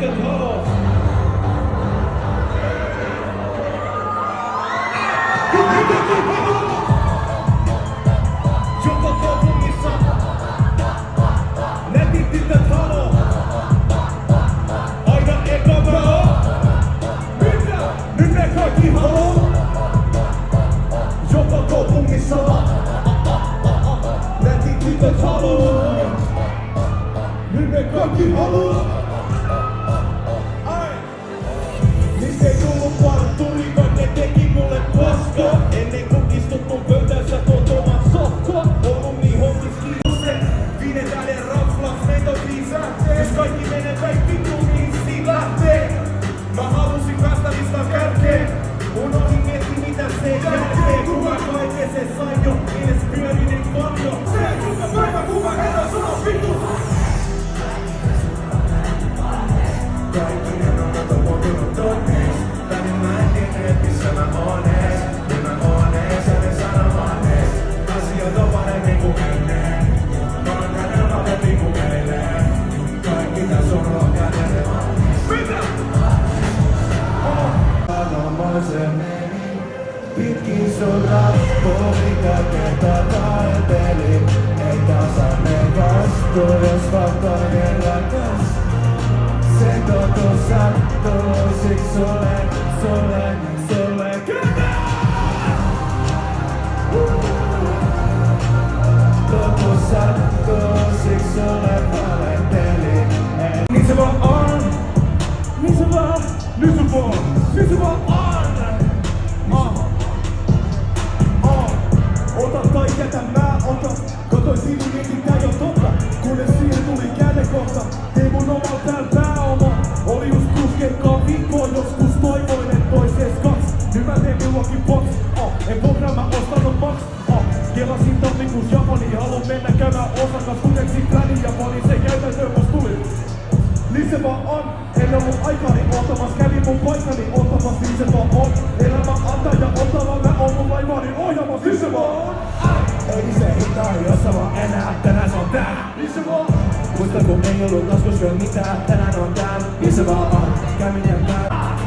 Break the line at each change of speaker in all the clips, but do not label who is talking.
pitkät halot. Joka kaupungissa netin pitkät halot. Aina eka mä oon. Nyt me kaikki haloo. Joka kaupungissa netin pitkät halot. Nyt me kaikki haloo. Niistä ei tullut parturi, vaan ne teki mulle paskaa. Ennen kuin istut mun pöytään, sä tuot oman sofkaa. Ollut niin hommissa kiinnosteen. Pidetään ne raflaks, meitä on viisaatteen. Jos kaikki menee päin vittu, niin siin lähtee. Mä halusin päästä listan kärkeen. Unohdin mietti mitä se jälkeen. Kuka kaiken se sai jo, edes pyörinen paljon. Se kuka päivä, kuka herra sanoo vittu. Kaikki ne on muuta muotunut tonnees. Tänne mä en tiedä, missä mä oon ees. Niin mä oon ees, ja ne sanomaan ees. Asiat on paremmin kuin ennen. Mä oon tänään paremmin kuin eilen. Kaikki täs on rohkeinen ja valmis. Mitä?
Sanomoisen pitkin sun rappu, mikä kerta taiteli. Ei tasanne vastu, jos faktoinen rakas. Se totuus sattuu, siksi sulle totuus sattuu, siksi sulle valettelin.
Niin se vaan on. Niin se vaan. Nyt se vaan. Nyt se vaan on. Ota tai jätä, mä otan. Katoin sinun mietin tää jo totta. Kunnes siihen tuli käännekohta. Tein mun omal tääl pääoma. Oli just 6 viikkoa, joskus toivoin, et toisees 2. Nyt mä teen milloinkin box. En vuokraa, mä ostanut box. Kelasin tammikuus Japaniin, haluun mennä käymään Osakas. Kukeksin plänin Japaniin, se käytäntöön vasta tuli. Niin se vaan on, en ollut aikaani ottamas. Kävin mun paikkani ottamas, niin se vaan on. Elämä antaa ja ottava, mä oon mun laivaani ohjamas. Niin se vaan on.
Ei se hitaa, jos sä vaan enää, tänään se on tää.
Niin se vaan.
Muista kun ei ollut taskus vielä mitään, tänään on tää. Niin se vaan on, käminen tää.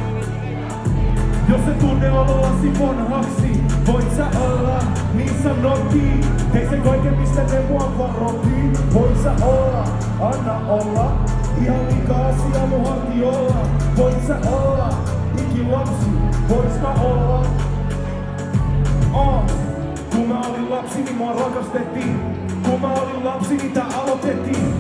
Jos se tunne on olla simonhaksi, voit sä olla, niin sanottiin. Tei se kaiken mistä ne mua varoitti. Voit sä olla, anna olla. Ihan liikaa asiaa mun harti olla. Voit sä olla, ikilapsi, vois mä olla. Kun mä olin lapsi, niin mua rakastettiin. Kun mä olin lapsi, niin tää aloitettiin.